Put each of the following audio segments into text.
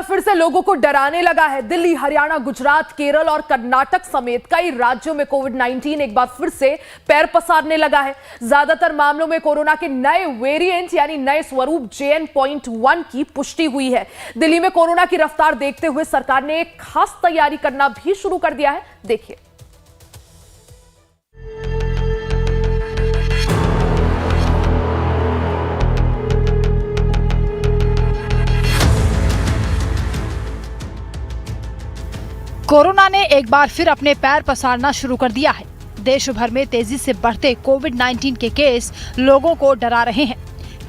फिर से लोगों को डराने लगा है। दिल्ली, हरियाणा, गुजरात, केरल और कर्नाटक समेत कई राज्यों में कोविड-19 एक बार फिर से पैर पसारने लगा है। ज्यादातर मामलों में कोरोना के नए वेरिएंट यानी नए स्वरूप JN.1 की पुष्टि हुई है। दिल्ली में कोरोना की रफ्तार देखते हुए सरकार ने एक खास तैयारी करना भी शुरू कर दिया है। देखिए। कोरोना ने एक बार फिर अपने पैर पसारना शुरू कर दिया है। देश भर में तेजी से बढ़ते कोविड-19 के केस लोगों को डरा रहे हैं।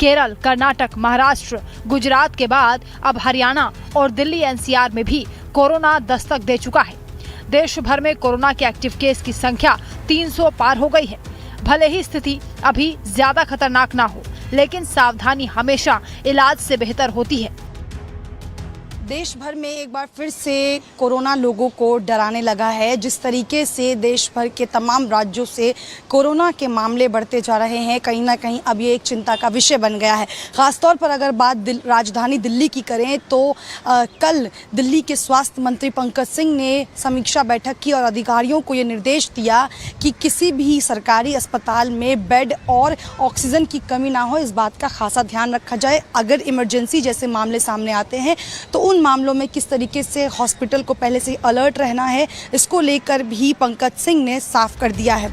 केरल, कर्नाटक, महाराष्ट्र, गुजरात के बाद अब हरियाणा और दिल्ली NCR में भी कोरोना दस्तक दे चुका है। देश भर में कोरोना के एक्टिव केस की संख्या 300 पार हो गई है। भले ही स्थिति अभी ज्यादा खतरनाक ना हो, लेकिन सावधानी हमेशा इलाज से बेहतर होती है। देश भर में एक बार फिर से कोरोना लोगों को डराने लगा है। जिस तरीके से देश भर के तमाम राज्यों से कोरोना के मामले बढ़ते जा रहे हैं, कहीं ना कहीं अब ये एक चिंता का विषय बन गया है। खासतौर पर अगर बात राजधानी दिल्ली की करें तो कल दिल्ली के स्वास्थ्य मंत्री पंकज सिंह ने समीक्षा बैठक की और अधिकारियों को ये निर्देश दिया कि किसी भी सरकारी अस्पताल में बेड और ऑक्सीजन की कमी ना हो। इस बात का खासा ध्यान रखा जाए। अगर इमरजेंसी जैसे मामले सामने आते हैं तो उन मामलों में किस तरीके से हॉस्पिटल को पहले से अलर्ट रहना है, इसको लेकर भी पंकज सिंह ने साफ कर दिया है।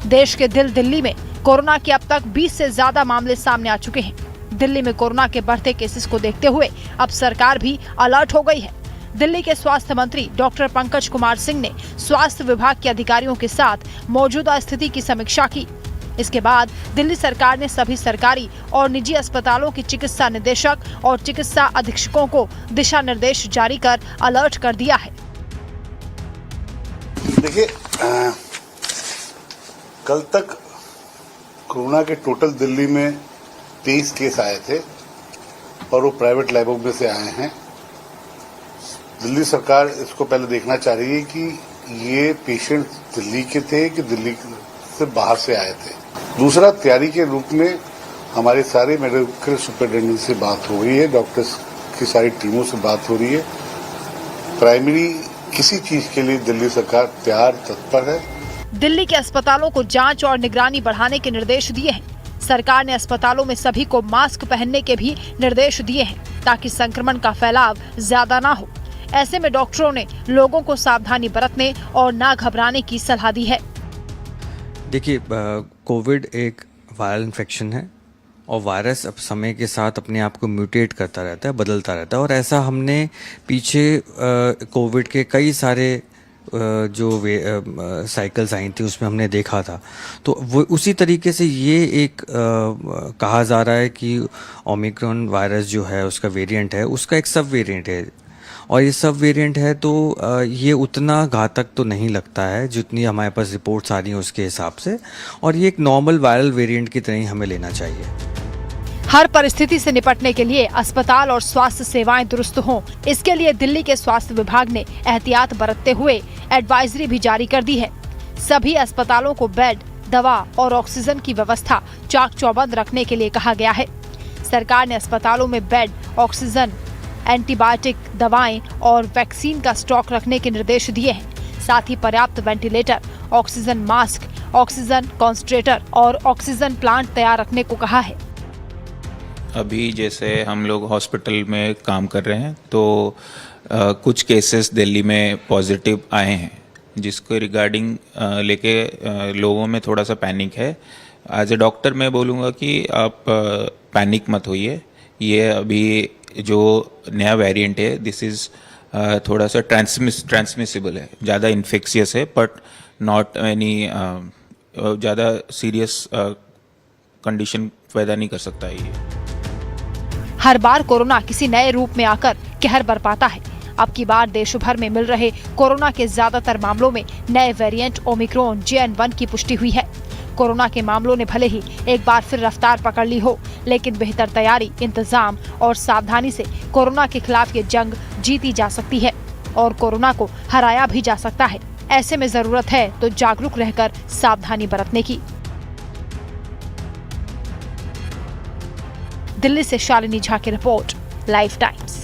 देश के दिल्ली में कोरोना के अब तक 20 से ज्यादा मामले सामने आ चुके हैं। दिल्ली में कोरोना के बढ़ते केसेस को देखते हुए अब सरकार भी अलर्ट हो गई है। दिल्ली के स्वास्थ्य मंत्री डॉक्टर पंकज कुमार सिंह ने स्वास्थ्य विभाग के अधिकारियों के साथ मौजूदा स्थिति की समीक्षा की। इसके बाद दिल्ली सरकार ने सभी सरकारी और निजी अस्पतालों के चिकित्सा निदेशक और चिकित्सा अधीक्षकों को दिशा निर्देश जारी कर अलर्ट कर दिया है। देखिए, कल तक कोरोना के टोटल दिल्ली में 23 केस आए थे और वो प्राइवेट लैबों में से आए हैं। दिल्ली सरकार इसको पहले देखना चाह रही है कि ये पेशेंट दिल्ली के थे कि दिल्ली से बाहर से आए थे। दूसरा, तैयारी के रूप में हमारे सारे मेडिकल सुपरिटेंडेंट से बात हो रही है, डॉक्टर्स की सारी टीमों से बात हो रही है। प्राइमरी किसी चीज के लिए दिल्ली सरकार तैयार तत्पर है। दिल्ली के अस्पतालों को जांच और निगरानी बढ़ाने के निर्देश दिए हैं। सरकार ने अस्पतालों में सभी को मास्क पहनने के भी निर्देश दिए हैं ताकि संक्रमण का फैलाव ज्यादा ना हो। ऐसे में डॉक्टरों ने लोगों को सावधानी बरतने और ना घबराने की सलाह दी है। देखिए, कोविड एक वायरल इन्फेक्शन है और वायरस अब समय के साथ अपने आप को म्यूटेट करता रहता है, बदलता रहता है। और ऐसा हमने पीछे कोविड के कई सारे जो साइकिल्स आई थी उसमें हमने देखा था। तो वो उसी तरीके से ये एक कहा जा रहा है कि ओमिक्रॉन वायरस जो है उसका वेरिएंट है, उसका एक सब वेरिएंट है और ये सब वेरिएंट है तो ये उतना घातक तो नहीं लगता है जितनी हमारे पास रिपोर्ट्स आ रही हैं उसके हिसाब से, और ये एक नॉर्मल वायरल वेरिएंट की तरह ही हमें लेना चाहिए। हर परिस्थिति से निपटने के लिए अस्पताल और स्वास्थ्य सेवाएं दुरुस्त हों, इसके लिए दिल्ली के स्वास्थ्य विभाग ने एहतियात बरतते हुए एडवाइजरी भी जारी कर दी है। सभी अस्पतालों को बेड, दवा और ऑक्सीजन की व्यवस्था चाक चौबंद रखने के लिए कहा गया है। सरकार ने अस्पतालों में बेड, ऑक्सीजन, एंटीबायोटिक दवाएं और वैक्सीन का स्टॉक रखने के निर्देश दिए हैं। साथ ही पर्याप्त ventilator, oxygen mask, oxygen concentrator और ऑक्सीजन प्लांट तैयार रखने को कहा है। अभी जैसे हम लोग हॉस्पिटल में काम कर रहे हैं तो कुछ केसेस दिल्ली में पॉजिटिव आए हैं, जिसको रिगार्डिंग लेके लोगों में थोड़ा सा पैनिक है। एज ए डॉक्टर मैं बोलूँगा कि आप पैनिक मत होइए। ये अभी जो नया वेरिएंट है, दिस इज़ थोड़ा सा ट्रांसमिसिबल है, ज़्यादा इन्फेक्शियस है, बट नॉट एनी ज़्यादा सीरियस कंडीशन पैदा नहीं कर सकता ये। हर बार कोरोना किसी नए रूप में आकर कहर बरपाता है। अब की बार देश भर में मिल रहे कोरोना के ज्यादातर मामलों में नए वेरिएंट ओमिक्रॉन JN.1 की पुष्टि हुई है। कोरोना के मामलों ने भले ही एक बार फिर रफ्तार पकड़ ली हो, लेकिन बेहतर तैयारी, इंतजाम और सावधानी से कोरोना के खिलाफ ये जंग जीती जा सकती है और कोरोना को हराया भी जा सकता है। ऐसे में जरूरत है तो जागरूक रहकर सावधानी बरतने की। दिल्ली से शालिनी झा की रिपोर्ट, लाइफ टाइम्स।